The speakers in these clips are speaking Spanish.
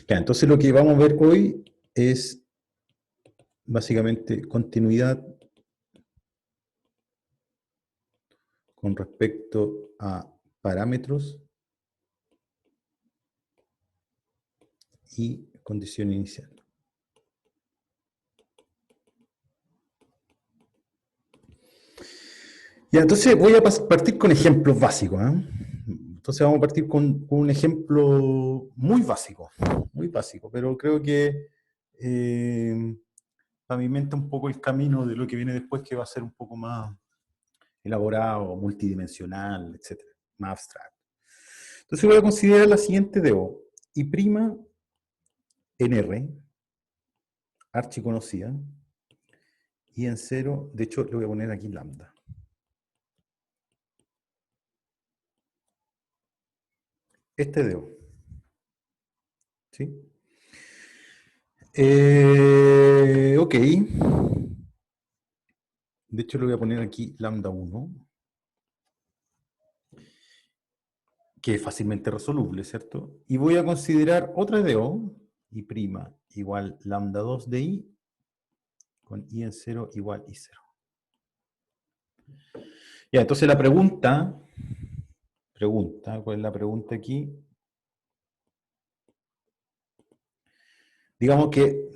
Ya, entonces lo que vamos a ver hoy es básicamente continuidad con respecto a parámetros y condición inicial. Ya, entonces voy a partir con ejemplos básicos. Entonces vamos a partir con un ejemplo muy básico, pero creo que pavimenta un poco el camino de lo que viene después, que va a ser un poco más elaborado, multidimensional, etcétera, más abstracto. Entonces voy a considerar la siguiente DO, I' en R, archiconocida, y en cero, de hecho le voy a poner aquí lambda. Este DO. ¿Sí? Ok. De hecho le voy a poner aquí lambda 1, que es fácilmente resoluble, ¿cierto? Y voy a considerar otra DO, I' igual lambda 2 de I, con I en 0 igual I0. Ya, entonces la pregunta, ¿cuál es la pregunta aquí? Digamos que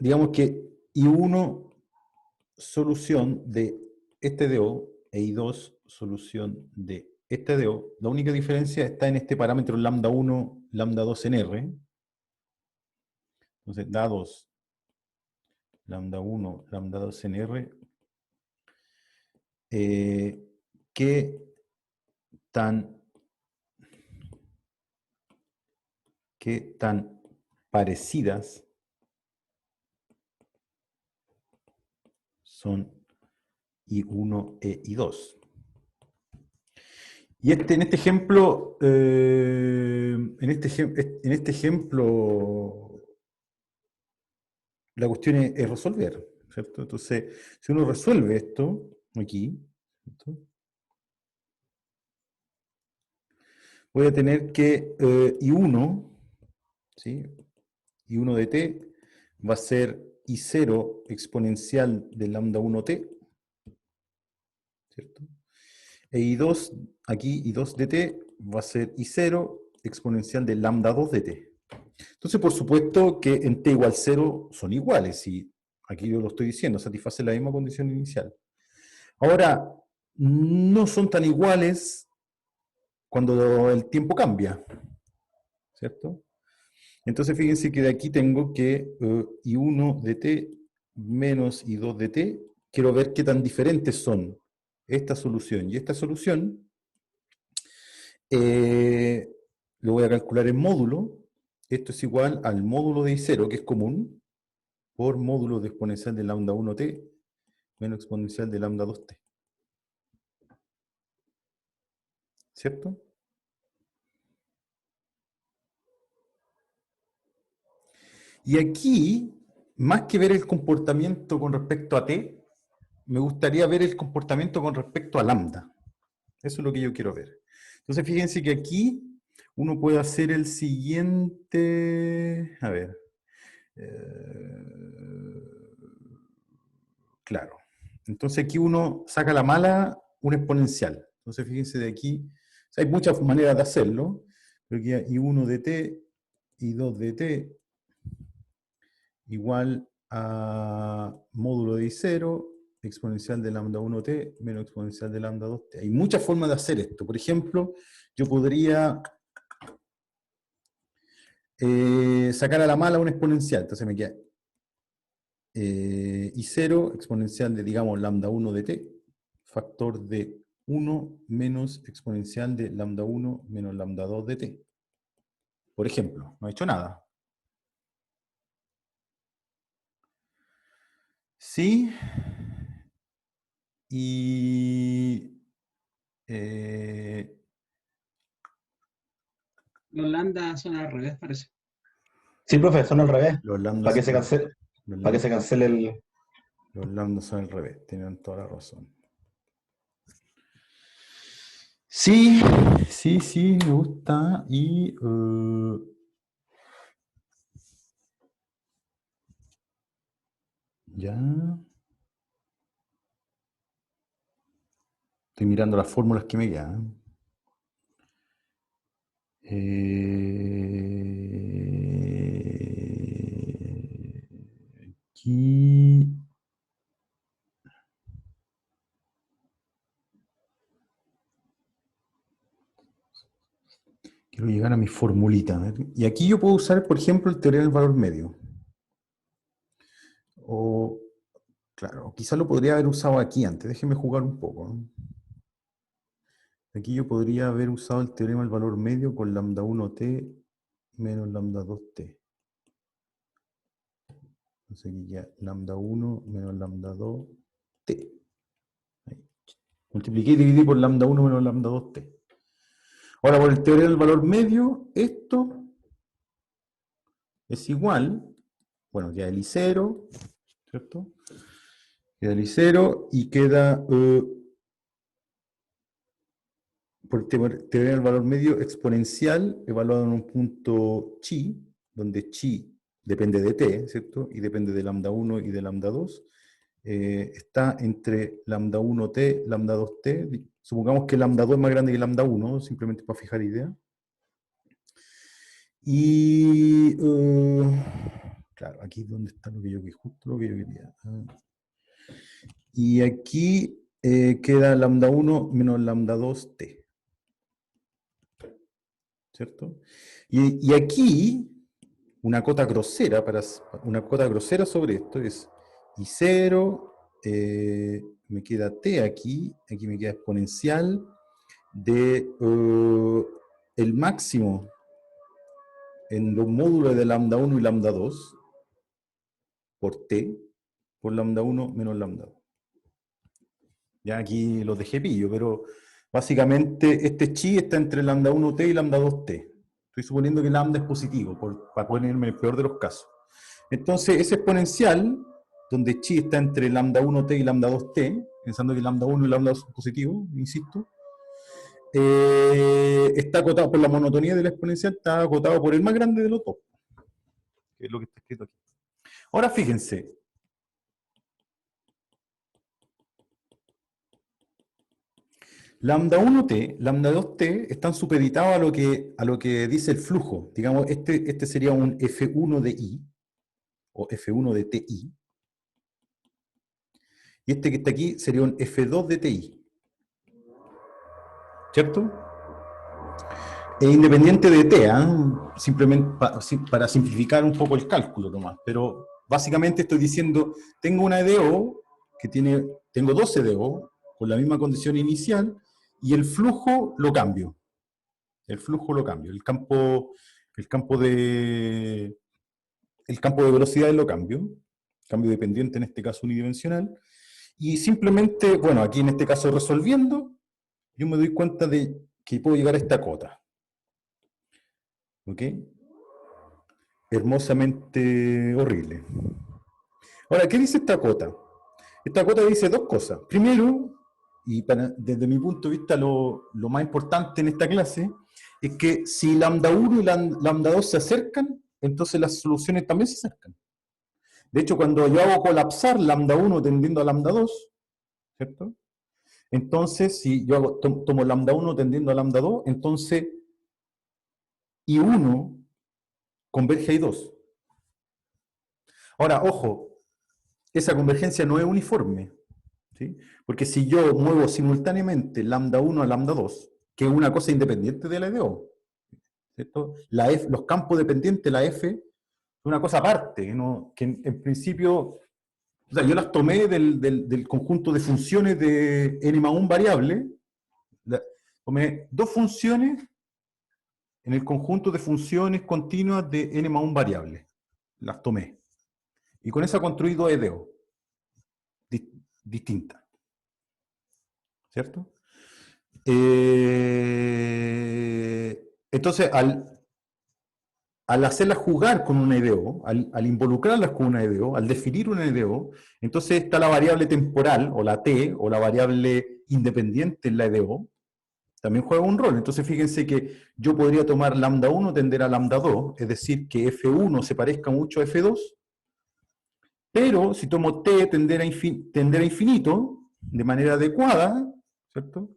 I1 solución de este DO e I2 solución de este DO. La única diferencia está en este parámetro lambda 1, lambda 2 en R. Entonces da 2, lambda 1, lambda 2 en R. ¿Qué tan parecidas son I1 e I2? Y en este ejemplo, la cuestión es resolver, ¿cierto? Entonces, si uno resuelve esto aquí, ¿cierto? Voy a tener que I1, ¿sí? I1 de t va a ser I0 exponencial de lambda 1t, ¿cierto? E I2, aquí I2 de t va a ser I0 exponencial de lambda 2 de t. Entonces, por supuesto que en t igual 0 son iguales, y aquí yo lo estoy diciendo, satisface la misma condición inicial. Ahora, no son tan iguales cuando el tiempo cambia, ¿cierto? Entonces, fíjense que de aquí tengo que I1 de t menos I2 de t, quiero ver qué tan diferentes son esta solución y esta solución. Lo voy a calcular en módulo. Esto es igual al módulo de I0, que es común, por módulo de exponencial de lambda 1t menos exponencial de lambda 2t. ¿Cierto? Y aquí, más que ver el comportamiento con respecto a t, me gustaría ver el comportamiento con respecto a lambda. Eso es lo que yo quiero ver. Entonces, fíjense que aquí uno puede hacer el siguiente... A ver. Claro. Entonces aquí uno saca la mala un exponencial. Entonces fíjense de aquí, o sea, hay muchas maneras de hacerlo, pero aquí hay I1 de t, I2 de t, igual a módulo de I0, exponencial de lambda 1t, menos exponencial de lambda 2t. Hay muchas formas de hacer esto. Por ejemplo, yo podría sacar a la mala un exponencial. Entonces me queda I0 exponencial de, digamos, lambda 1 de t, factor de 1 menos exponencial de lambda 1 menos lambda 2 de t. Por ejemplo, no he hecho nada. Sí. Y... Los lambda son al revés, parece. Sí, profe, son al revés. los Para lambdas que se son, cancele, los para que se lambdas, cancele el. los lambdas son al revés, tienen toda la razón. Sí, sí, me gusta. Y Ya. Estoy mirando las fórmulas que me quedan. Aquí. Quiero llegar a mi formulita. A ver. Y aquí yo puedo usar, por ejemplo, el teorema del valor medio. O, claro, quizás lo podría haber usado aquí antes. Déjeme jugar un poco, ¿no? Aquí yo podría haber usado el teorema del valor medio con lambda 1t menos lambda 2t. Entonces aquí ya lambda 1 menos lambda 2t. Ahí. Multipliqué y dividí por lambda 1 menos lambda 2t. Ahora, por el teorema del valor medio, esto es igual, bueno, queda el I0, ¿cierto? Queda el I0 y queda, por el teorema del valor medio, exponencial evaluado en un punto chi, donde chi depende de t, ¿cierto? Y depende de lambda 1 y de lambda 2. Está entre lambda 1t, lambda 2t. Supongamos que lambda 2 es más grande que lambda 1, simplemente para fijar idea. Y, claro, aquí es donde está lo que yo quería, justo lo que yo quería. Y aquí queda lambda 1 menos lambda 2t. ¿Cierto? Y aquí, una cota grosera sobre esto es I0, me queda t aquí me queda exponencial de el máximo en los módulos de lambda 1 y lambda 2 por t, por lambda 1 menos lambda 2. Ya aquí los dejé pillo, pero básicamente este chi está entre lambda 1t y lambda 2t. Estoy suponiendo que lambda es positivo, para ponerme el peor de los casos. Entonces, ese exponencial, donde chi está entre lambda 1t y lambda 2t, pensando que lambda 1 y lambda 2 son positivos, insisto, está acotado por la monotonía del exponencial, está acotado por el más grande de los dos, que es lo que está escrito aquí. Ahora fíjense. Lambda 1t, lambda 2t están supeditados a lo que dice el flujo. Digamos, este sería un F1 de I, o F1 de TI. Y este que está aquí sería un F2 de TI. ¿Cierto? E independiente de T, simplemente para simplificar un poco el cálculo nomás. Pero básicamente estoy diciendo, tengo una EDO, tengo dos EDO, con la misma condición inicial, y el flujo lo cambio. El flujo lo cambio. El campo de velocidad lo cambio. Cambio dependiente, en este caso unidimensional. Y simplemente, bueno, aquí en este caso resolviendo, yo me doy cuenta de que puedo llegar a esta cota. ¿Ok? Hermosamente horrible. Ahora, ¿qué dice esta cota? Esta cota dice dos cosas. Primero, y desde mi punto de vista lo más importante en esta clase, es que si lambda 1 y lambda 2 se acercan, entonces las soluciones también se acercan. De hecho, cuando yo hago colapsar lambda 1 tendiendo a lambda 2, ¿cierto? Entonces, si yo tomo lambda 1 tendiendo a lambda 2, entonces I1 converge a I2. Ahora, ojo, esa convergencia no es uniforme, ¿sí? Porque si yo muevo simultáneamente lambda 1 a lambda 2, que es una cosa independiente de la EDO, ¿cierto? Los campos dependientes, la F, es una cosa aparte, ¿no? Que en principio, o sea, yo las tomé del conjunto de funciones de n+1 variable, tomé dos funciones en el conjunto de funciones continuas de n+1 variables, las tomé. Y con esa construí dos EDO distintas. ¿Cierto? Entonces, al hacerlas jugar con una EDO, al involucrarlas con una EDO, al definir una EDO, entonces está la variable temporal, o la T, o la variable independiente en la EDO, también juega un rol. Entonces fíjense que yo podría tomar lambda 1 tender a lambda 2, es decir, que F1 se parezca mucho a F2, Pero si tomo t tender a infinito, de manera adecuada, ¿cierto?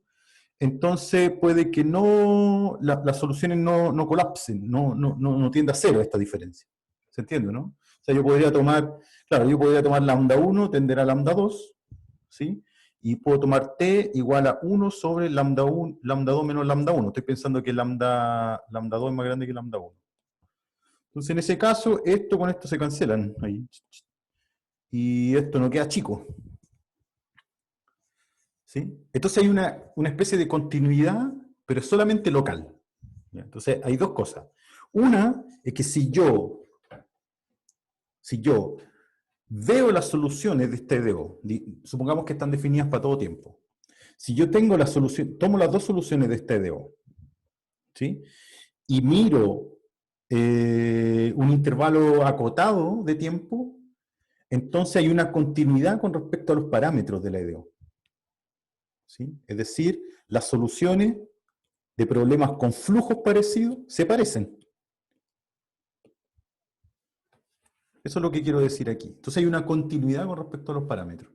Entonces puede que las soluciones no colapsen, no tienda a cero esta diferencia. ¿Se entiende, no? O sea, yo podría tomar lambda 1 tender a lambda 2, ¿sí? Y puedo tomar t igual a 1 sobre lambda 2 menos lambda 1. Estoy pensando que lambda 2 es más grande que lambda 1. Entonces, en ese caso, esto con esto se cancelan ahí. Y esto no queda chico. ¿Sí? Entonces hay una especie de continuidad, pero solamente local. ¿Ya? Entonces hay dos cosas. Una es que si yo veo las soluciones de este EDO, supongamos que están definidas para todo tiempo. Si yo tengo la solución, tomo las dos soluciones de este EDO, ¿sí? Y miro un intervalo acotado de tiempo, entonces hay una continuidad con respecto a los parámetros de la EDO. ¿Sí? Es decir, las soluciones de problemas con flujos parecidos se parecen. Eso es lo que quiero decir aquí. Entonces hay una continuidad con respecto a los parámetros.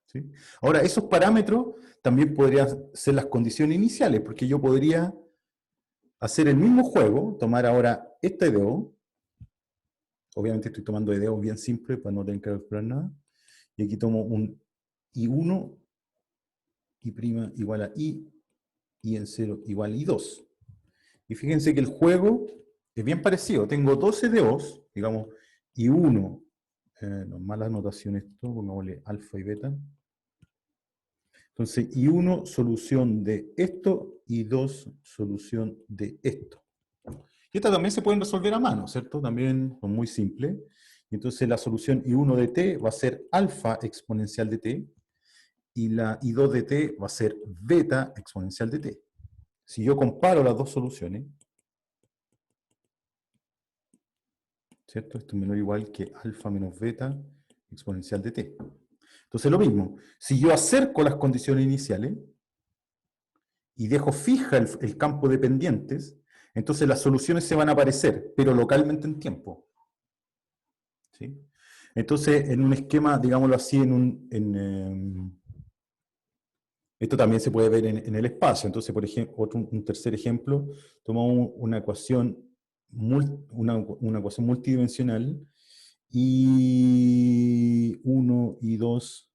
¿Sí? Ahora, esos parámetros también podrían ser las condiciones iniciales, porque yo podría hacer el mismo juego, tomar ahora este EDO, obviamente estoy tomando EDO bien simple para no tener que calcular nada, y aquí tomo un I1, I' igual a I en 0 igual a I2. Y fíjense que el juego es bien parecido. Tengo 12 EDOs, digamos, I1, no, mala anotación esto, pongámosle alfa y beta. Entonces, I1 solución de esto, I2 solución de esto. Y estas también se pueden resolver a mano, ¿cierto? También son muy simples. Entonces la solución I1 de t va a ser alfa exponencial de t, y la I2 de t va a ser beta exponencial de t. Si yo comparo las dos soluciones, ¿cierto? Esto es menor o igual que alfa menos beta exponencial de t. Entonces lo mismo, si yo acerco las condiciones iniciales y dejo fija el campo de pendientes, entonces las soluciones se van a aparecer, pero localmente en tiempo. ¿Sí? Entonces, en un esquema, digámoslo así, esto también se puede ver en el espacio. Entonces, por ejemplo, un tercer ejemplo, tomamos una ecuación multidimensional, I1 y 2'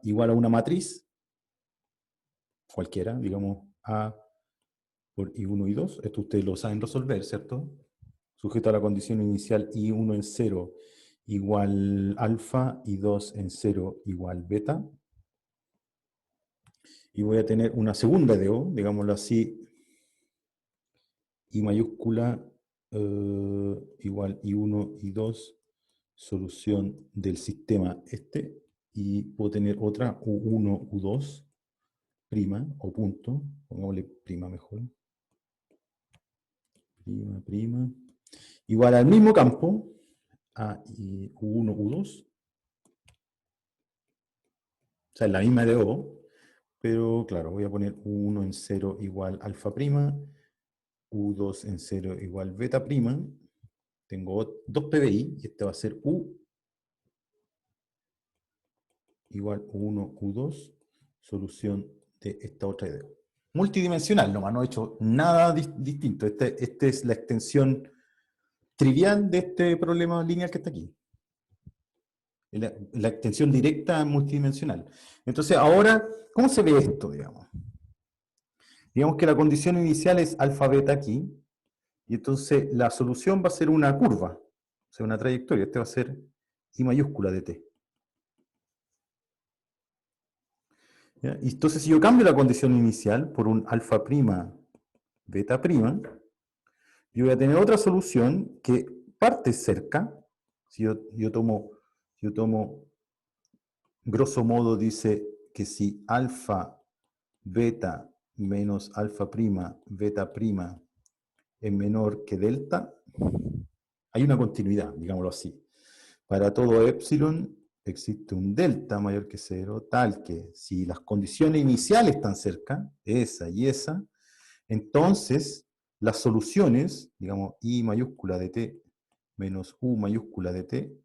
igual a una matriz, cualquiera, digamos A por I1 y 2. Esto ustedes lo saben resolver, ¿cierto? Sujeto a la condición inicial I1 en 0 igual alfa, y 2 en 0 igual beta. Y voy a tener una segunda EDO, digámoslo así, I mayúscula igual I1 y 2, solución del sistema este, y puedo tener otra U1, U2, prima, o punto, pongámosle prima mejor, prima, igual al mismo campo, a U1, U2, o sea, es la misma EDO, pero claro, voy a poner U1 en 0 igual alfa prima, U2 en 0 igual beta prima. Tengo dos PBI, y este va a ser U igual U1, U2, solución de esta otra idea. Multidimensional nomás, no he hecho nada distinto. Esta es la extensión trivial de este problema lineal que está aquí. La extensión directa multidimensional. Entonces, ahora, ¿cómo se ve esto, digamos? Digamos que la condición inicial es alfa beta aquí, y entonces la solución va a ser una curva, o sea, una trayectoria. Este va a ser I mayúscula de t. ¿Ya? Y entonces, si yo cambio la condición inicial por un alfa prima beta prima, yo voy a tener otra solución que parte cerca. Si yo tomo, grosso modo dice que si alfa beta menos alfa prima beta prima es menor que delta, hay una continuidad, digámoslo así. Para todo epsilon existe un delta mayor que 0, tal que si las condiciones iniciales están cerca, esa y esa, entonces las soluciones, digamos I mayúscula de t menos U mayúscula de t,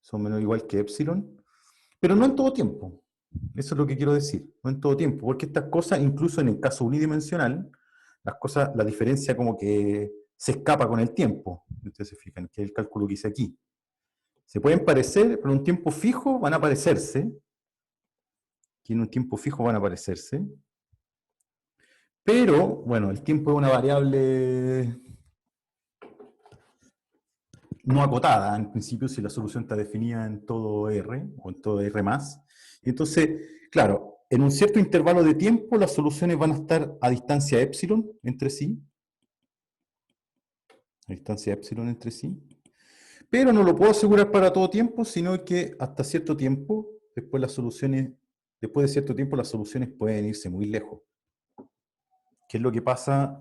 son menor o igual que epsilon, pero no en todo tiempo. Eso es lo que quiero decir, no en todo tiempo, porque estas cosas, incluso en el caso unidimensional, las cosas, la diferencia como que se escapa con el tiempo. Ustedes se fijan, que es el cálculo que hice aquí. Se pueden parecer, pero en un tiempo fijo van a parecerse. Aquí en un tiempo fijo van a parecerse. Pero, bueno, el tiempo es una variable no acotada, en principio, si la solución está definida en todo R, o en todo R+. Y entonces, claro, en un cierto intervalo de tiempo, las soluciones van a estar a distancia epsilon entre sí. A distancia epsilon entre sí. Pero no lo puedo asegurar para todo tiempo, sino que hasta cierto tiempo, después de cierto tiempo, las soluciones pueden irse muy lejos. ¿Qué es lo que pasa,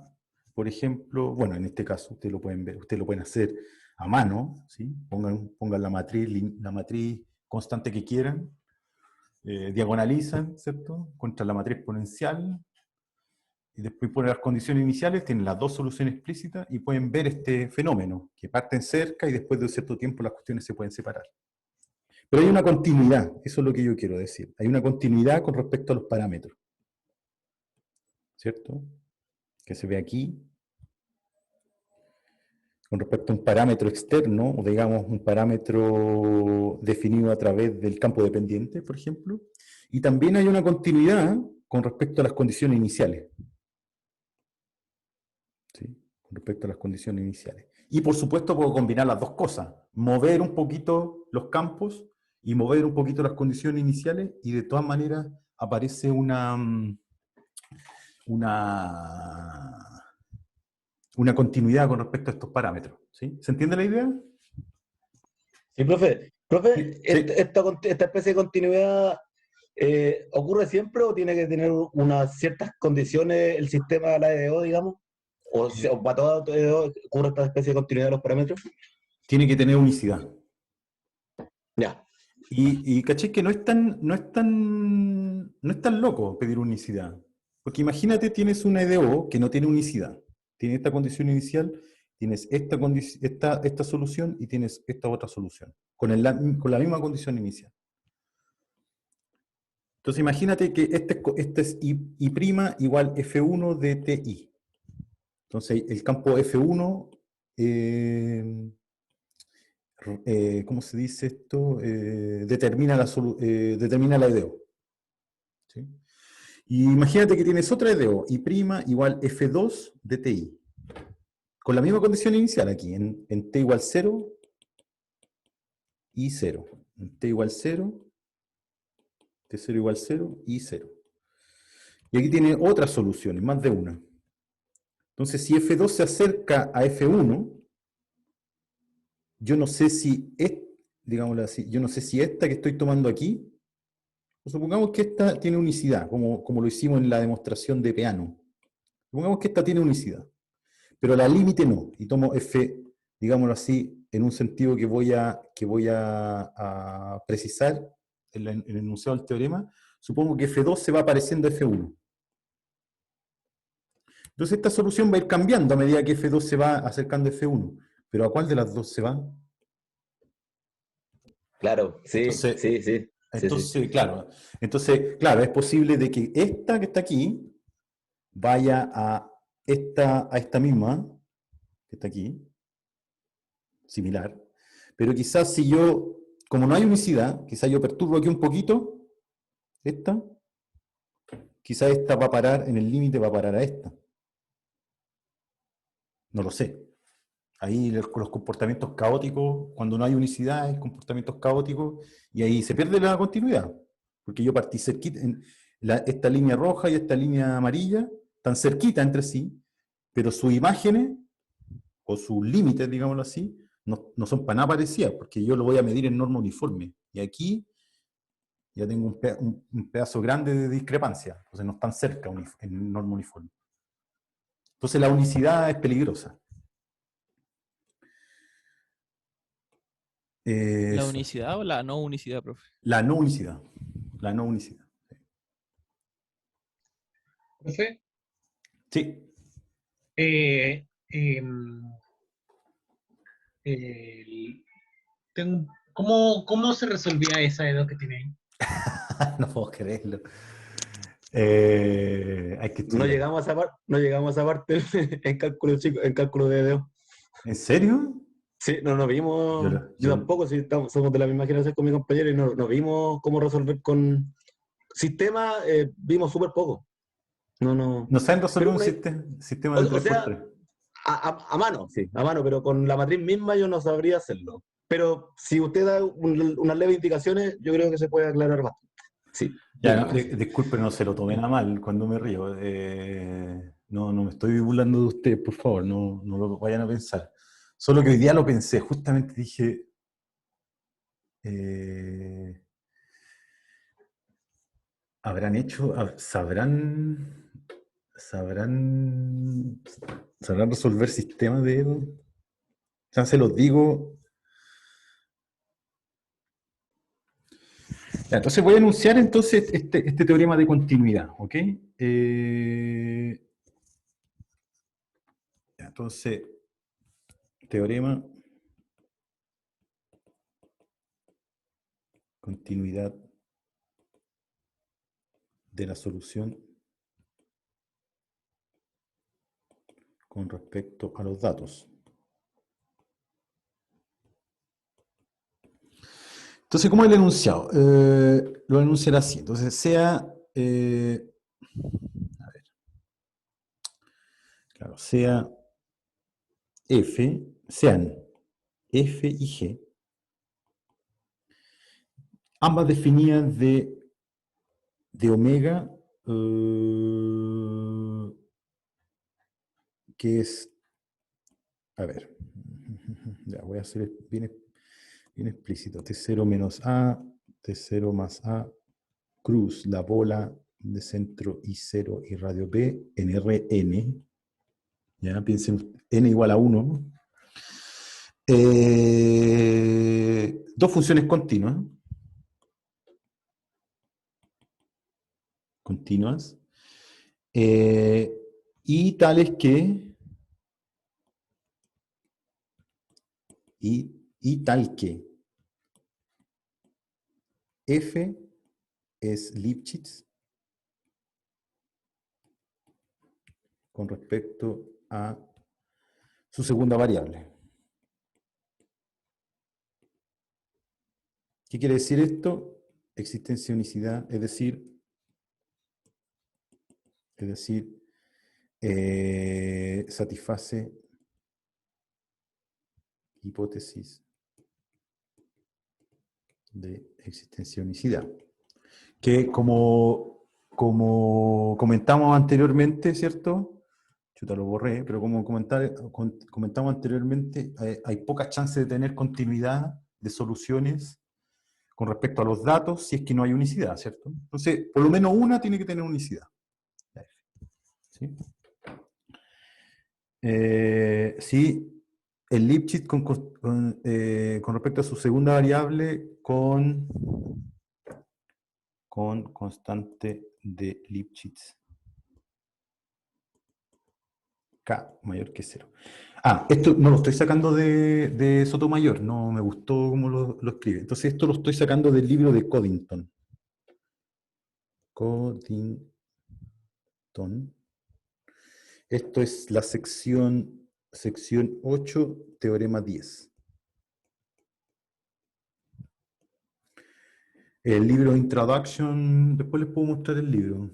por ejemplo? Bueno, en este caso, ustedes lo pueden ver, ustedes lo pueden hacer a mano, ¿sí? Pongan la matriz constante que quieran, diagonalizan, ¿cierto? Contra la matriz exponencial, y después ponen las condiciones iniciales, tienen las dos soluciones explícitas, y pueden ver este fenómeno, que parten cerca y después de un cierto tiempo las cuestiones se pueden separar. Pero hay una continuidad, eso es lo que yo quiero decir. Hay una continuidad con respecto a los parámetros, ¿cierto? Que se ve aquí, con respecto a un parámetro externo, o digamos un parámetro definido a través del campo dependiente, por ejemplo, y también hay una continuidad con respecto a las condiciones iniciales. ¿Sí? Con respecto a las condiciones iniciales. Y por supuesto puedo combinar las dos cosas, mover un poquito los campos y mover un poquito las condiciones iniciales, y de todas maneras aparece una continuidad con respecto a estos parámetros. ¿Sí? ¿Se entiende la idea? Sí, profe. Profe, Sí, sí. esta especie de continuidad ocurre siempre o tiene que tener unas ciertas condiciones el sistema de la EDO, digamos? ¿O para toda EDO ocurre esta especie de continuidad de los parámetros? Tiene que tener unicidad. Ya, Y caché que no es tan loco pedir unicidad. Porque imagínate, tienes una EDO que no tiene unicidad. Tiene esta condición inicial, tienes esta solución y tienes esta otra solución. Con la misma condición inicial. Entonces imagínate que este es I' igual F1 de TI. Entonces el campo F1, ¿cómo se dice esto? Determina la EDO. ¿Sí? Y imagínate que tienes otra EDO, I' igual F2 de TI. Con la misma condición inicial aquí, en T igual 0 y 0. En T igual 0, T0 igual 0 y 0. Y aquí tiene otras soluciones, más de una. Entonces, si F2 se acerca a F1, yo no sé si, digámoslo así, yo no sé si esta que estoy tomando aquí, supongamos que esta tiene unicidad, como lo hicimos en la demostración de Peano. Supongamos que esta tiene unicidad, pero la límite no, y tomo F, digámoslo así, en un sentido que voy a precisar en el enunciado del teorema. Supongo que F2 se va pareciendo a F1. Entonces esta solución va a ir cambiando a medida que F2 se va acercando a F1. ¿Pero a cuál de las dos se va? claro, sí, Entonces, sí, sí, sí, sí. entonces, claro, claro, es posible de que esta que está aquí vaya a esta misma, que está aquí, similar, pero quizás si yo, como no hay unicidad, quizás yo perturbo aquí un poquito, esta, quizás esta va a parar, en el límite va a parar a esta. No lo sé. Ahí los comportamientos caóticos, cuando no hay unicidad, hay comportamientos caóticos, y ahí se pierde la continuidad. Porque yo partí cerquita, esta línea roja y esta línea amarilla, están cerquita entre sí, pero sus imágenes, o sus límites, digámoslo así, no son para nada parecidas, porque yo lo voy a medir en norma uniforme. Y aquí ya tengo un pedazo grande de discrepancia, entonces no están cerca en norma uniforme. Entonces la unicidad es peligrosa. ¿La Eso. unicidad o la no unicidad, profe? La no unicidad. La no unicidad. Profe, Sí. eh, em, el- tengo ¿Cómo se resolvía esa E2 que tiene ahí? No puedo creerlo. Hay que No estudiar. llegamos a esa parte, no llegamos a esa parte en cálculo chico, en cálculo de dedo. ¿En serio? Sí, no nos Yo, vimos, lo- yo yo- tampoco, sí, somos de la misma generación con mi compañero y no vimos cómo resolver con sistema, vimos súper poco. No. ¿No saben resolver Pero un una, sistema de o tres por sea, tres? a mano, sí, a mano, pero con la matriz misma yo no sabría hacerlo. Pero si usted da unas leves indicaciones, yo creo que se puede aclarar bastante. Sí, yo Ya, no, creo que sí. disculpen, no se lo tomen a mal cuando me río. No me estoy burlando de ustedes, por favor, no lo vayan a pensar. Solo que hoy día lo pensé, justamente dije, eh, ¿habrán hecho, sabrán resolver sistemas de Edo? Ya se los digo. Ya, entonces voy a enunciar entonces este teorema de continuidad, ¿ok? Ya, entonces, teorema continuidad de la solución con respecto a los datos. Entonces, ¿cómo es el enunciado? Lo enunciará así. Entonces, sea sean F y G, ambas definidas de omega, que es, a ver, ya voy a hacer bien explícito, T0 menos A, T0 más A, cruz, la bola de centro I0 y radio P en Rn, ya piensen, n igual a 1, dos funciones continuas, y tales que, y tal que f es Lipschitz con respecto a su segunda variable. ¿Qué quiere decir esto? Existencia de unicidad, es decir, satisface hipótesis de existencia de unicidad. Que como comentamos anteriormente, ¿cierto? Chuta, lo borré, pero como comentamos anteriormente, hay pocas chances de tener continuidad de soluciones con respecto a los datos si es que no hay unicidad, ¿cierto? Entonces, por lo menos una tiene que tener unicidad. ¿Sí? Sí, el Lipschitz con respecto a su segunda variable con constante de Lipschitz K mayor que 0. Esto no lo estoy sacando de Sotomayor, no me gustó cómo lo escribe. Entonces esto lo estoy sacando del libro de Coddington. Esto es la sección 8, teorema 10. El libro Introduction, después les puedo mostrar el libro.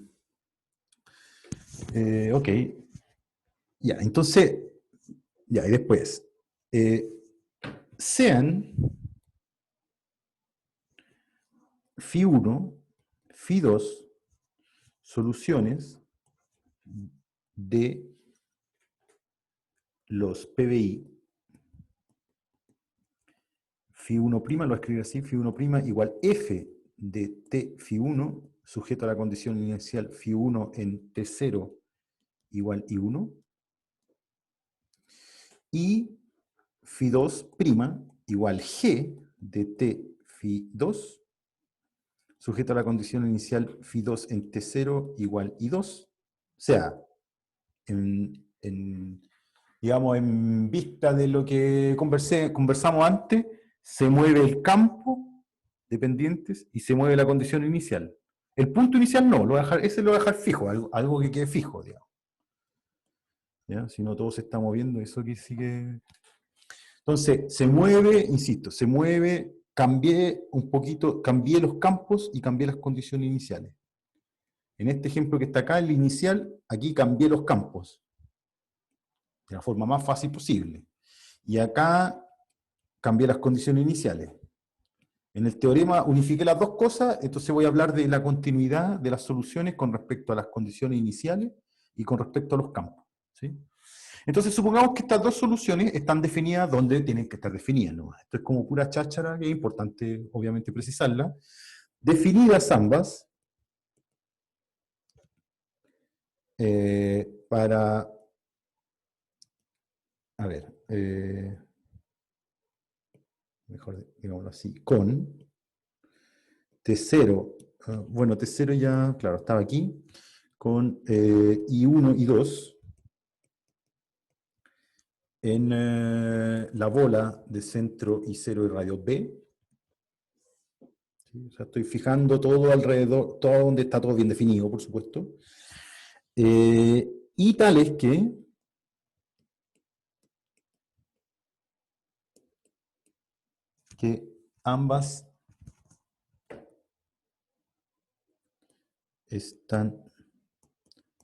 Ok. Ya, entonces, ya, y después, sean Φ1, Φ2, soluciones de los PBI. Φ1' lo escribe así, Φ1' igual F de T Φ1, sujeto a la condición inicial Φ1 en T0 igual I1. Y Φ2' igual G de T Φ2, sujeto a la condición inicial Φ2 en T0 igual I2. O sea, digamos, en vista de lo que conversamos antes, se mueve el campo de pendientes y se mueve la condición inicial. El punto inicial no, ese lo voy a dejar fijo, algo que quede fijo, digamos. ¿Ya? Si no todo se está moviendo, eso que sí que... Entonces, se mueve, insisto, se mueve, cambié los campos y cambié las condiciones iniciales. En este ejemplo que está acá, el inicial, aquí cambié los campos, de la forma más fácil posible. Y acá cambié las condiciones iniciales. En el teorema unifiqué las dos cosas, entonces voy a hablar de la continuidad de las soluciones con respecto a las condiciones iniciales y con respecto a los campos. ¿Sí? Entonces supongamos que estas dos soluciones están definidas donde tienen que estar definidas, ¿no? Esto es como pura cháchara, que es importante obviamente precisarla. Definidas ambas, para... A ver, mejor digámoslo así, con T0, bueno, T0 ya, claro, estaba aquí, con I1 y 2 en la bola de centro I0 y radio B. ¿Sí? O sea, estoy fijando todo alrededor, todo donde está todo bien definido, por supuesto. Y tal es que ambas están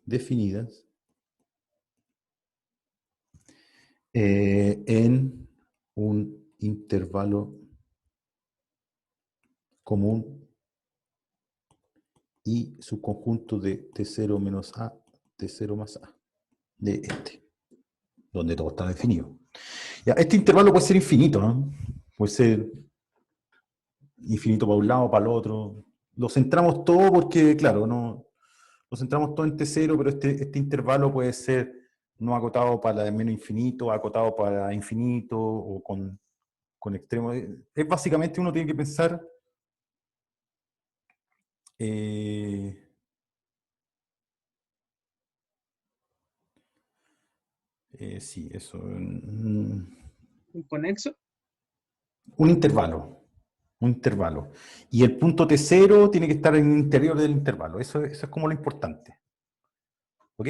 definidas en un intervalo común y su conjunto de T0 menos A, T0 más A, de este, donde todo está definido. Ya, este intervalo puede ser infinito, ¿no? Puede ser infinito para un lado, para el otro. Lo centramos todo porque, claro, no, lo centramos todo en T0, pero este intervalo puede ser no acotado para menos infinito, acotado para infinito, o con extremos. Es básicamente, uno tiene que pensar sí, eso. ¿Un conexo? Un intervalo. Un intervalo. Y el punto T0 tiene que estar en el interior del intervalo. Eso es como lo importante. ¿Ok?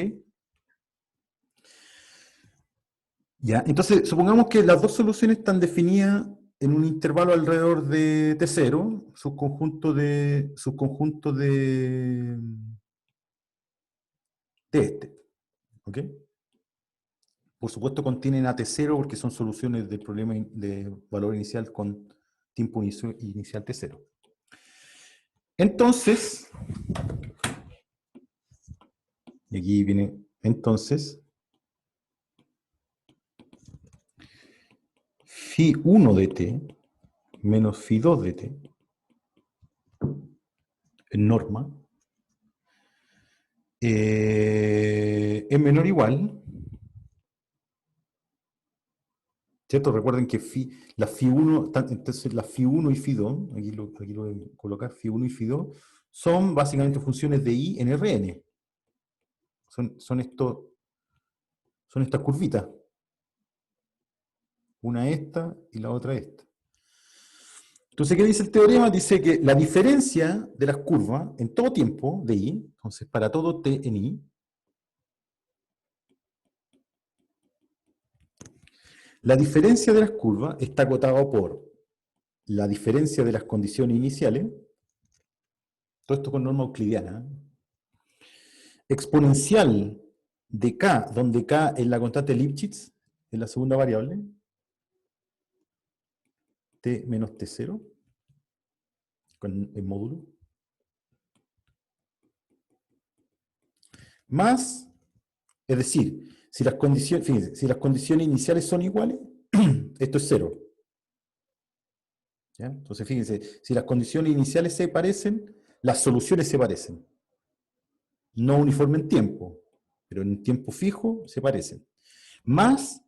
Ya, entonces, supongamos que las dos soluciones están definidas en un intervalo alrededor de T0, subconjunto de este. ¿Ok? Por supuesto contienen a T0 porque son soluciones del problema de valor inicial con tiempo inicial T0. Entonces, y aquí viene entonces, Φ1 de t menos Φ2 de t en norma es menor o igual, ¿cierto? Recuerden que la Φ1, entonces la Φ1 y Φ2, aquí lo voy a colocar, Φ1 y Φ2, son básicamente funciones de I en Rn. Son estas curvitas. Una esta y la otra esta. Entonces, ¿qué dice el teorema? Dice que la diferencia de las curvas en todo tiempo de I, entonces para todo t en I, la diferencia de las curvas está acotada por la diferencia de las condiciones iniciales, todo esto con norma euclidiana, exponencial de k, donde k es la constante de Lipschitz, es la segunda variable, t menos t0, con el módulo, más, es decir, si las condiciones, fíjense, si las condiciones iniciales son iguales, esto es 0. ¿Ya? Entonces, fíjense, si las condiciones iniciales se parecen, las soluciones se parecen. No uniforme en tiempo, pero en tiempo fijo se parecen. Más,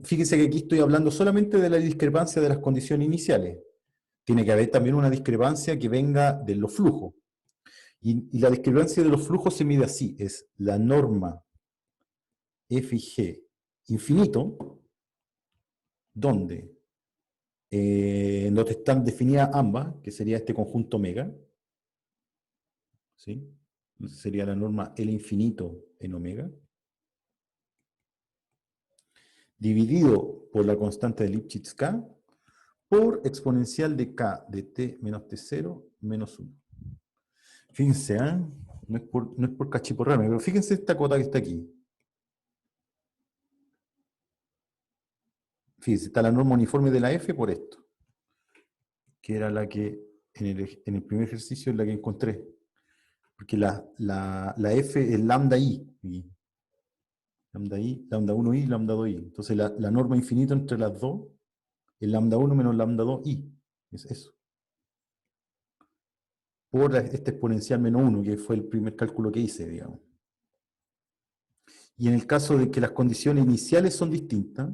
fíjense que aquí estoy hablando solamente de la discrepancia de las condiciones iniciales. Tiene que haber también una discrepancia que venga de los flujos. Y la discrepancia de los flujos se mide así, es la norma f y g infinito, donde en donde están definidas ambas, que sería este conjunto omega, ¿sí? Entonces sería la norma L infinito en omega, dividido por la constante de Lipschitz K, por exponencial de K de t menos t0 menos 1. Fíjense, ¿eh? No es por cachiporrarme, pero fíjense esta cota que está aquí. Fíjense, está la norma uniforme de la F por esto, que era la que en el primer ejercicio es la que encontré. Porque la F es lambda I. Lambda I, lambda 1I, lambda 2I. Entonces la norma infinita entre las dos es lambda 1 menos lambda 2I. Es eso. Por este exponencial menos 1, que fue el primer cálculo que hice, digamos. Y en el caso de que las condiciones iniciales son distintas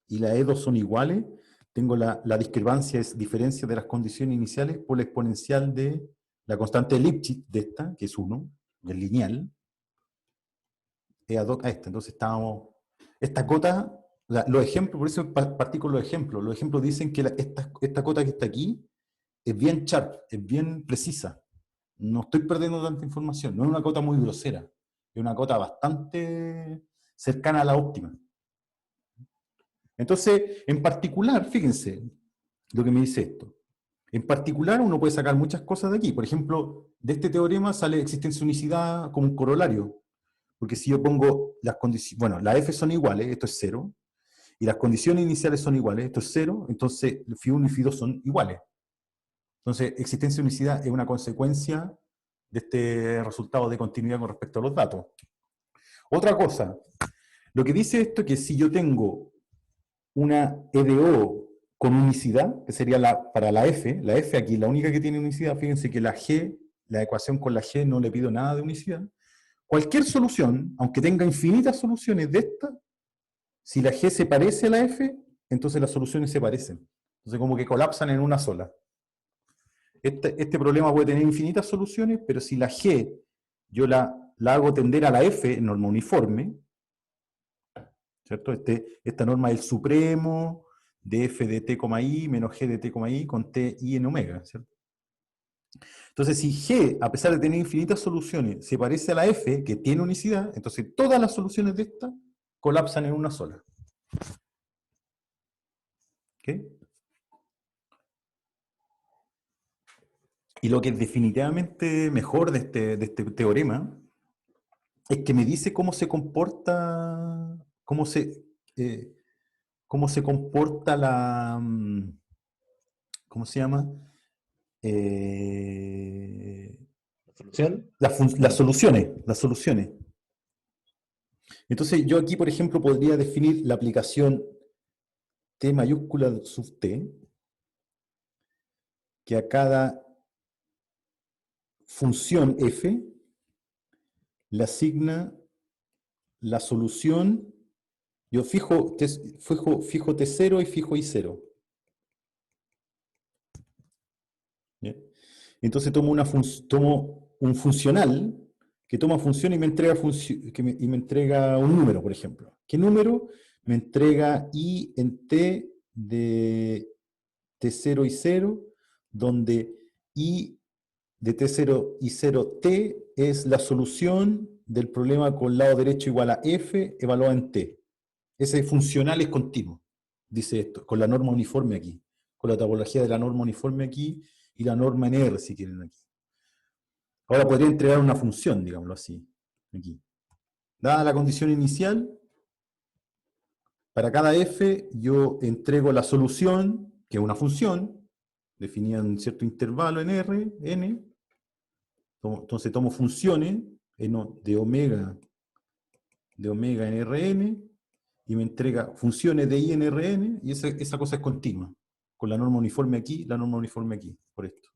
y las E2 son iguales, tengo la discrepancia, es diferencia de las condiciones iniciales por la exponencial de la constante de Lipschitz de esta, que es 1, del lineal, es ad hoc a esta. Entonces estábamos, esta cota, los ejemplos, por eso partí con los ejemplos dicen que esta cota que está aquí es bien sharp, es bien precisa. No estoy perdiendo tanta información, no es una cota muy grosera, es una cota bastante cercana a la óptima. Entonces, en particular, fíjense lo que me dice esto. En particular, uno puede sacar muchas cosas de aquí. Por ejemplo, de este teorema sale existencia de unicidad como un corolario. Porque si yo pongo las condiciones, bueno, las F son iguales, esto es 0, y las condiciones iniciales son iguales, esto es 0, entonces φ1 y φ2 son iguales. Entonces, existencia de unicidad es una consecuencia de este resultado de continuidad con respecto a los datos. Otra cosa, lo que dice esto es que si yo tengo una EDO con unicidad, que sería para la F aquí, la única que tiene unicidad, fíjense que la G, la ecuación con la G no le pido nada de unicidad. Cualquier solución, aunque tenga infinitas soluciones de esta, si la G se parece a la F, entonces las soluciones se parecen. Entonces como que colapsan en una sola. Este problema puede tener infinitas soluciones, pero si la G yo la hago tender a la F en norma uniforme, ¿cierto? Esta norma es el supremo de f de t, i menos g de t, i con t, i en omega, ¿cierto? Entonces, si G, a pesar de tener infinitas soluciones, se parece a la F, que tiene unicidad, entonces todas las soluciones de esta colapsan en una sola. ¿Ok? Y lo que es definitivamente mejor de este teorema es que me dice cómo se comporta, cómo se comporta ¿cómo se llama? ¿Solución? Las soluciones. Entonces yo aquí, por ejemplo, podría definir la aplicación T mayúscula sub T, que a cada función f le asigna la solución, yo fijo T0 y fijo I0. ¿Bien? Entonces tomo un funcional que toma función y me entrega un número, por ejemplo. ¿Qué número? Me entrega I en T de T0 y 0, donde I de T0 y 0T es la solución del problema con lado derecho igual a F evaluado en T. Ese funcional es continuo, dice esto, con la norma uniforme aquí, con la topología de la norma uniforme aquí y la norma en R, si quieren aquí. Ahora podría entregar una función, digámoslo así, aquí. Dada la condición inicial, para cada f yo entrego la solución, que es una función, definida en cierto intervalo en R, n. Entonces tomo funciones de omega en Rn, y me entrega funciones de I en Rn, y esa cosa es continua, con la norma uniforme aquí, la norma uniforme aquí, por esto.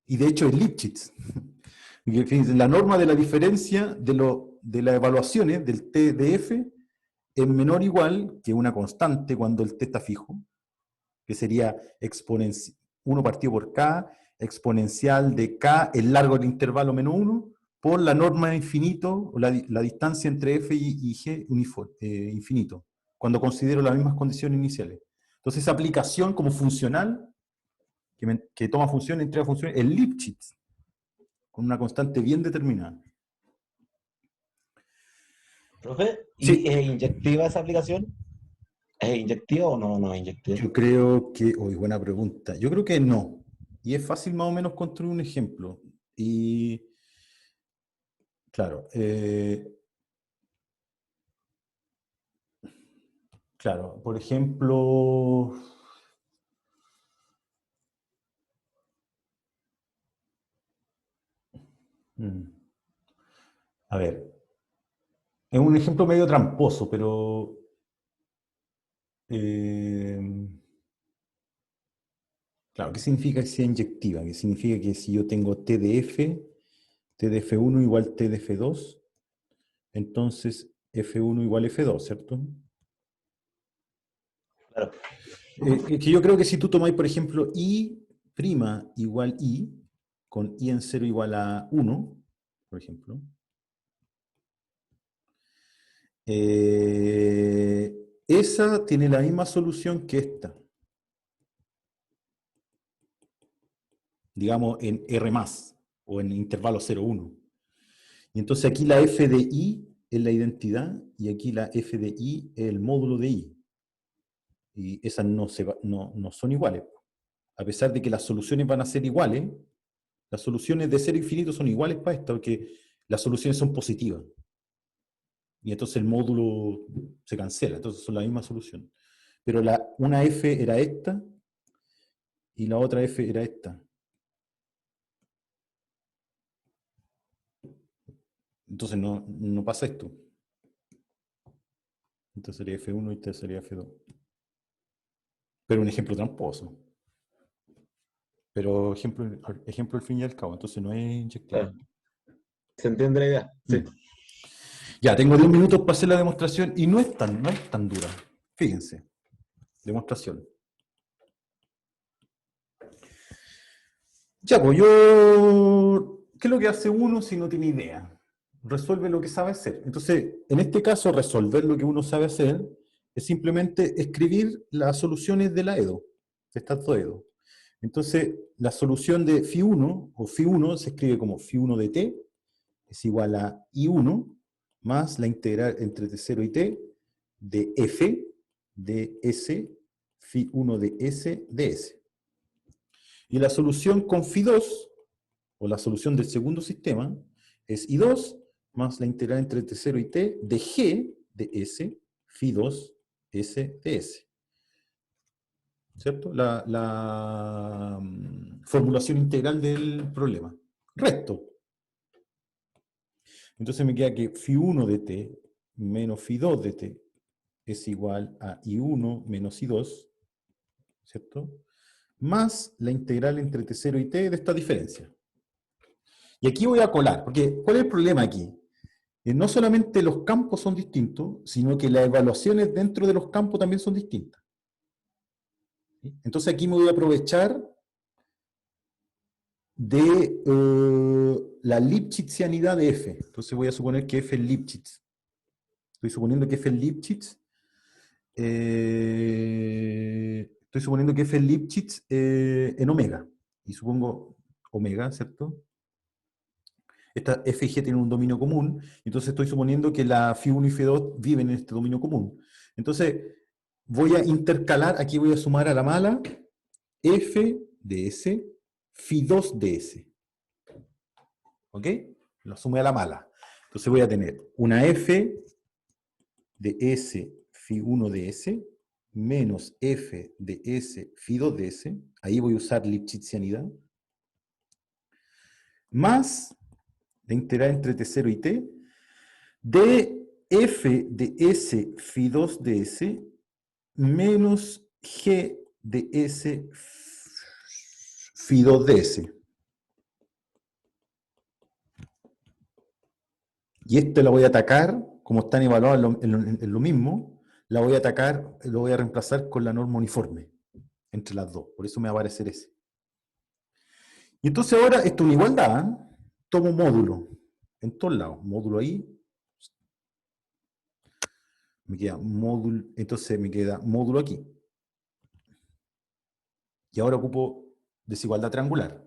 Y de hecho es Lipschitz. La norma de la diferencia de las evaluaciones del t de f es menor o igual que una constante cuando el t está fijo, que sería 1 partido por k, exponencial de k, el largo del intervalo menos 1, por la norma de infinito, o la distancia entre f y g infinito, cuando considero las mismas condiciones iniciales. Entonces esa aplicación como funcional, que toma funciones, entrega funciones, es Lipschitz, con una constante bien determinada. Profe, Sí. ¿y es inyectiva esa aplicación? ¿Es inyectiva o no es inyectiva? Yo creo que, buena pregunta, yo creo que no. Y es fácil más o menos construir un ejemplo. Y, claro, por ejemplo, a ver, es un ejemplo medio tramposo, pero claro, ¿qué significa que sea inyectiva? Que significa que si yo tengo T de F1 igual T de F2, entonces F1 igual F2, ¿cierto? Claro. Que yo creo que si tú tomáis, por ejemplo, I' igual I, con I en 0 igual a 1, por ejemplo, esa tiene la misma solución que esta. Digamos en R+, o en intervalo 0, 1. Y entonces aquí la f de I es la identidad, y aquí la f de I es el módulo de I. Y esas no son iguales. A pesar de que las soluciones van a ser iguales, las soluciones de 0 a infinito son iguales para esta, porque las soluciones son positivas. Y entonces el módulo se cancela, entonces son la misma solución. Pero una f era esta, y la otra f era esta. Entonces no pasa esto. Entonces sería F1 y esta sería F2. Pero un ejemplo tramposo. Pero ejemplo al fin y al cabo, entonces no es inyectable. Claro. ¿Se entiende la idea? Sí. Ya, tengo 10 minutos para hacer la demostración y no es tan dura. Fíjense. Demostración. Ya, pues ¿qué es lo que hace uno si no tiene idea? Resuelve lo que sabe hacer. Entonces, en este caso, resolver lo que uno sabe hacer es simplemente escribir las soluciones de la EDO, de estas dos EDO. Entonces, la solución de Φ1, o Φ1, se escribe como Φ1 de t, es igual a I1, más la integral entre t0 y t, de f de s, Φ1 de s, de s. Y la solución con Φ2, o la solución del segundo sistema, es I2 más la integral entre t0 y t de g de s, Φ2, s de s. ¿Cierto? La formulación integral del problema. Resto. Entonces me queda que Φ1 de t menos Φ2 de t es igual a I1 menos I2, ¿cierto? Más la integral entre t0 y t de esta diferencia. Y aquí voy a colar, porque ¿cuál es el problema aquí? No solamente los campos son distintos, sino que las evaluaciones dentro de los campos también son distintas. ¿Sí? Entonces aquí me voy a aprovechar de la Lipschitzianidad de f. Entonces voy a suponer que f es Lipschitz. Estoy suponiendo que f es Lipschitz. Estoy suponiendo que f es Lipschitz en omega. Y supongo omega, ¿cierto? Esta f y g tienen un dominio común, entonces estoy suponiendo que la Φ1 y Φ2 viven en este dominio común. Entonces, voy a intercalar, aquí voy a sumar a la mala, f de s, Φ2 de s. ¿Ok? Lo sumé a la mala. Entonces voy a tener una f de s, Φ1 de s, menos f de s, Φ2 de s. Ahí voy a usar Lipschitzianidad. Más la integral entre t0 y t, de f de s Φ2 de s menos g de s Φ2 de s. Y esto lo voy a atacar, como están evaluados en lo mismo, la voy a atacar, lo voy a reemplazar con la norma uniforme entre las dos. Por eso me va a aparecer ese. Y entonces ahora, esto es una igualdad, ¿eh? Tomo módulo en todos lados. Módulo ahí. Me queda módulo, entonces me queda módulo aquí. Y ahora ocupo desigualdad triangular,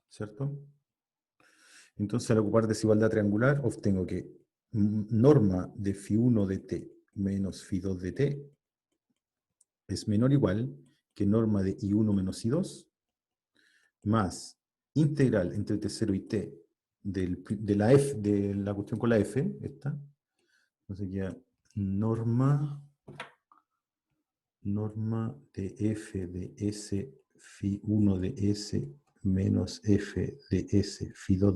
¿cierto? Entonces, al ocupar desigualdad triangular, obtengo que norma de φ1 de t menos φ2 de t es menor o igual que norma de I1 menos I2 más integral entre T0 y T de la F, de la cuestión con la F, esta. Entonces queda norma de F de S φ1 de S menos F de S φ2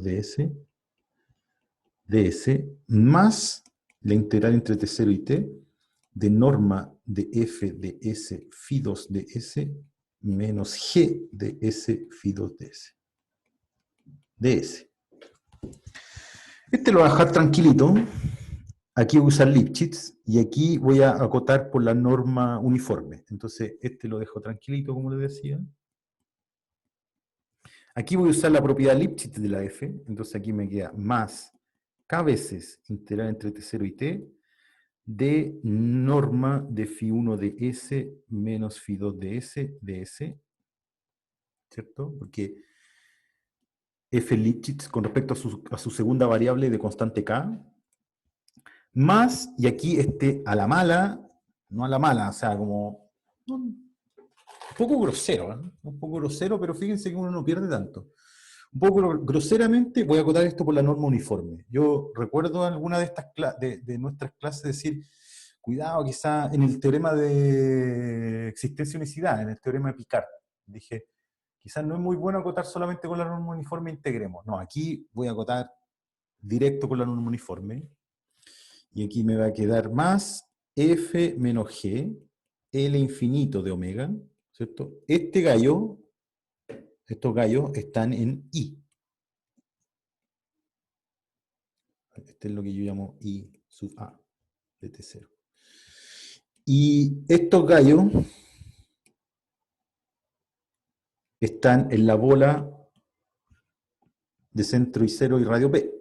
de S más la integral entre T0 y T de norma de F de S φ2 de S menos G de S φ2 de S. De S. Este lo voy a dejar tranquilito. Aquí voy a usar Lipschitz y aquí voy a acotar por la norma uniforme. Entonces, este lo dejo tranquilito, como les decía. Aquí voy a usar la propiedad Lipschitz de la F. Entonces, aquí me queda más K veces integral entre T0 y T de norma de φ1 de S menos φ2 de S, ¿cierto? Porque F Lipschitz con respecto a su segunda variable de constante K, más, y aquí a la mala, no a la mala, o sea, como un poco grosero, ¿eh? Un poco grosero, pero fíjense que uno no pierde tanto. Un poco groseramente voy a acotar esto por la norma uniforme. Yo recuerdo alguna de estas de nuestras clases decir, cuidado, quizá en el teorema de existencia y unicidad, en el teorema de Picard, dije, quizás no es muy bueno acotar solamente con la norma uniforme e integremos. No, aquí voy a acotar directo con la norma uniforme. Y aquí me va a quedar más F menos G, L infinito de omega, ¿cierto? Estos gallos están en I. Este es lo que yo llamo I sub A de T0. Y estos gallos están en la bola de centro I0 y radio P.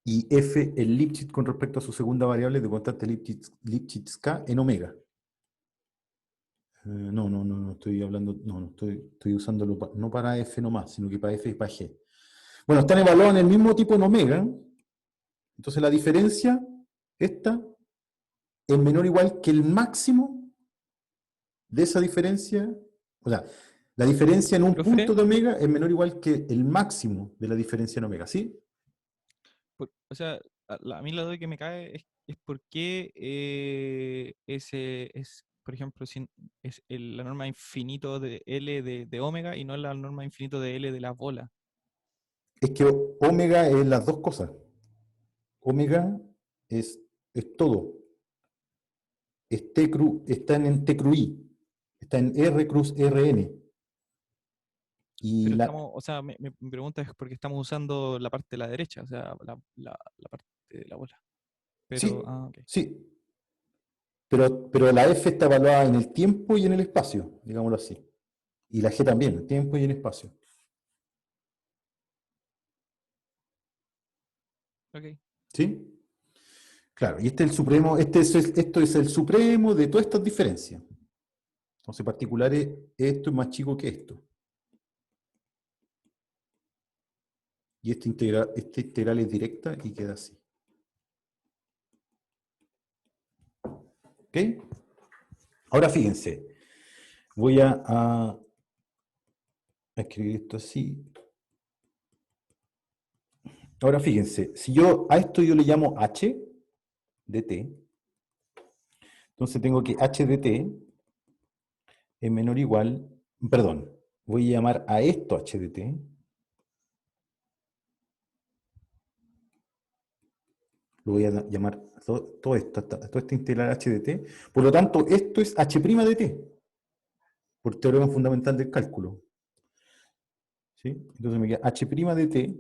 Y F, el Lipschitz con respecto a su segunda variable de constante Lipschitz K en omega. No estoy hablando, estoy usándolo no para F nomás, sino que para F y para G. Bueno, están evaluados en el mismo tipo en omega. Entonces la diferencia, esta, es menor o igual que el máximo de esa diferencia. O sea, la diferencia en un ¿Profe? punto de omega es menor o igual que el máximo de la diferencia en omega, ¿sí? O sea, a mí la duda que me cae es por qué ese es, por ejemplo, es la norma infinito de L de omega y no la norma infinito de L de la bola. Es que omega es las dos cosas. Omega es todo. Están en T cruz I. Está en R cruz RN. Y Pero o sea, mi pregunta es porque estamos usando la parte de la derecha, o sea, la parte de la bola. Pero, sí, ok. sí. Pero la F está evaluada en el tiempo y en el espacio, digámoslo así. Y la G también, en tiempo y en espacio. Ok. ¿Sí? Claro, y este es el supremo, esto es el supremo de todas estas diferencias. Entonces, particulares, esto es más chico que esto. Y esta integral es directa y queda así. ¿Ok? Ahora fíjense, voy a escribir esto así. Ahora fíjense, si a esto yo le llamo h de t, entonces tengo que h de t es menor o igual, perdón, voy a llamar a esto h de t, lo voy a llamar toda esta integral h de t, por lo tanto esto es h' de t, por teorema fundamental del cálculo. ¿Sí? Entonces me queda h' de t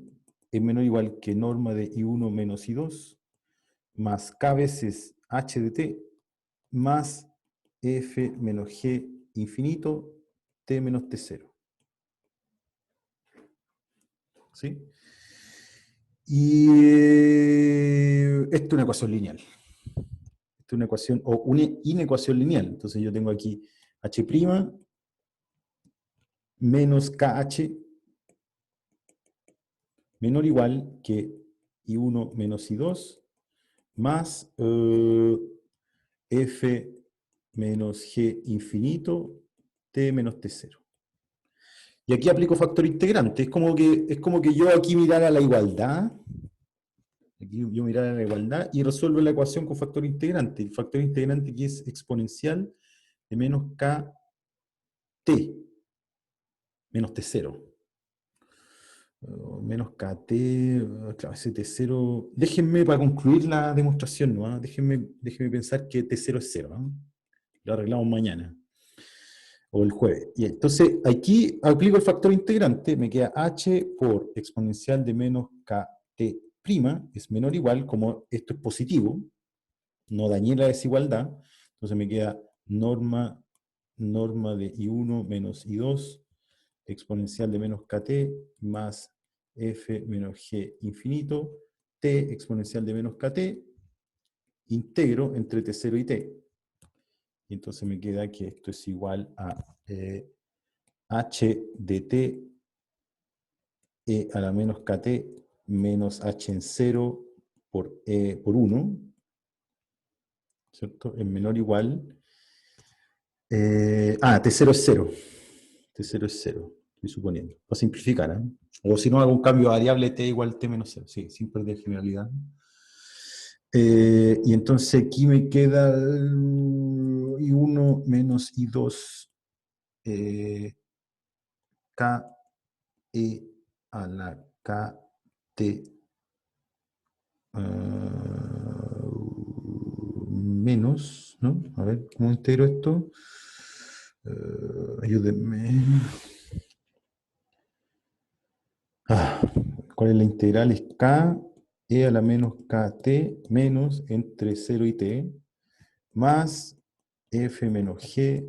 es menor o igual que norma de I1 menos I2 más k veces h de t más f menos g infinito t menos t0. ¿Sí? Y esto es una ecuación lineal. Esto es una ecuación, o una inecuación lineal. Entonces yo tengo aquí h', menos KH menor o igual que I1 menos I2 más F menos G infinito T menos T0. Y aquí aplico factor integrante. Es como que yo aquí mirara la igualdad. Aquí yo mirara la igualdad y resuelvo la ecuación con factor integrante. El factor integrante aquí es exponencial de menos KT menos T0. Menos KT, claro, ese T0. Déjenme para concluir la demostración, ¿no? Déjenme pensar que T0 es 0, ¿no? Lo arreglamos mañana o el jueves. Y entonces aquí aplico el factor integrante, me queda h por exponencial de menos kt' es menor o igual, como esto es positivo, no dañé la desigualdad, entonces me queda norma de I1 menos I2 exponencial de menos kt más f menos g infinito, t exponencial de menos kt, integro entre t0 y t. Y entonces me queda que esto es igual a h de t e a la menos kt menos h en 0 por 1, ¿cierto? Es menor o igual. T0 es 0. T0 es 0, estoy suponiendo. Para simplificar, ¿eh? O si no, hago un cambio de variable t igual t menos 0. Sí, sin perder generalidad. Y entonces aquí me queda I1 menos I2 K e a la KT menos, ¿no? A ver, ¿cómo integro esto? Ayúdenme. ¿Cuál es la integral? Es K e a la menos KT menos entre 0 y T más F menos G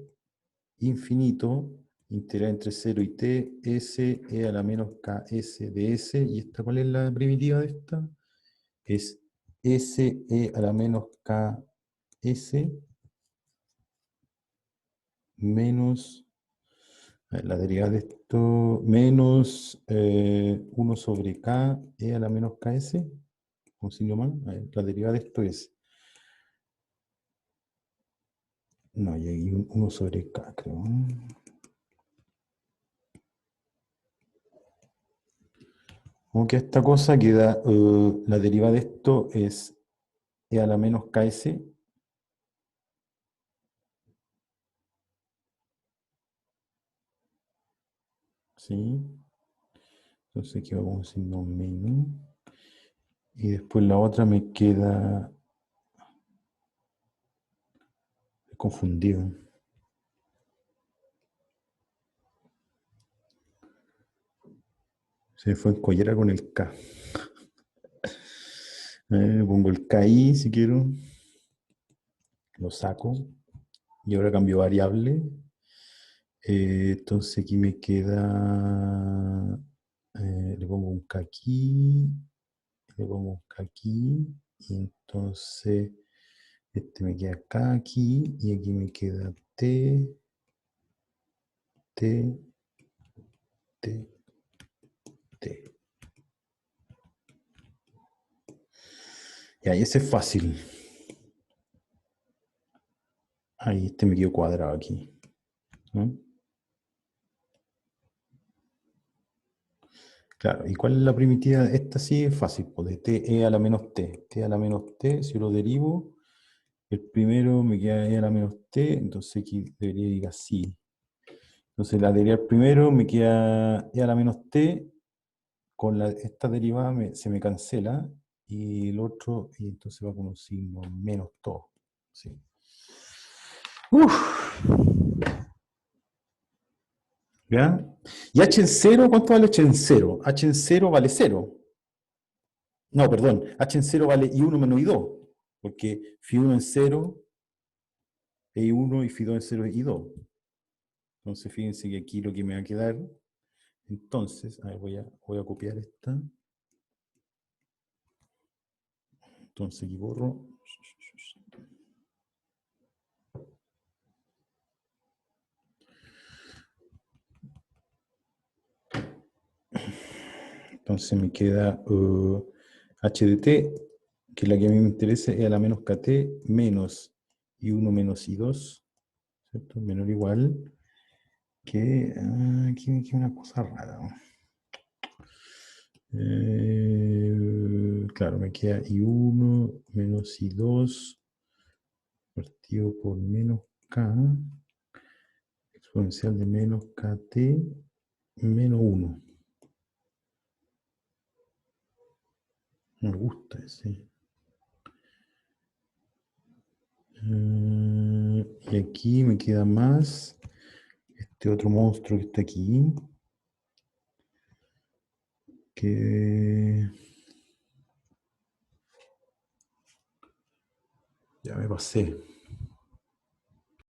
infinito integral entre 0 y T S e a la menos KS de S. ¿Y esta cuál es la primitiva de esta? Es S e a la menos KS menos, a ver, la derivada de esto, menos 1 sobre K e a la menos KS, con signo más. A ver, la derivada de esto es, no, y hay 1 sobre K, creo. Como que esta cosa queda, la derivada de esto es e a la menos KS. ¿Sí? Entonces aquí vamos a signo menos. Y después la otra me queda confundido. Se me fue en collera con el K. Pongo el K ahí si quiero. Lo saco. Y ahora cambio variable. Entonces aquí me queda. Le pongo un K aquí. Le pongo un K aquí. Y entonces este me queda K aquí. Y aquí me queda T. T. T. T. Ya, y ese es fácil. Ahí este me quedó cuadrado aquí, ¿no? Claro, ¿y cuál es la primitiva? Esta sí es fácil, pues de t e a la menos t. T a la menos t, si yo lo derivo, el primero me queda e a la menos t, entonces aquí debería ir así. Entonces la derivada primero me queda e a la menos t, con esta derivada se me cancela, y el otro, y entonces va con un signo menos todo. ¿Sí? ¿Ya? ¿Y h en 0? ¿Cuánto vale h en 0? H en 0 vale 0. No, perdón. H en 0 vale I1 menos I2. Porque Φ1 en 0 es I1 y Φ2 en 0 es I2. Entonces fíjense que aquí lo que me va a quedar. Entonces, a ver, voy a copiar esta. Entonces aquí borro. Entonces me queda h de t, que es la que a mí me interesa, es a la menos kt menos i1 menos i2, ¿cierto? Menor o igual que... aquí me queda una cosa rara. Claro, me queda i1 menos i2 partido por menos k exponencial de menos kt menos 1. Me gusta ese. Y aquí me queda más este otro monstruo que está aquí. Que ya me pasé.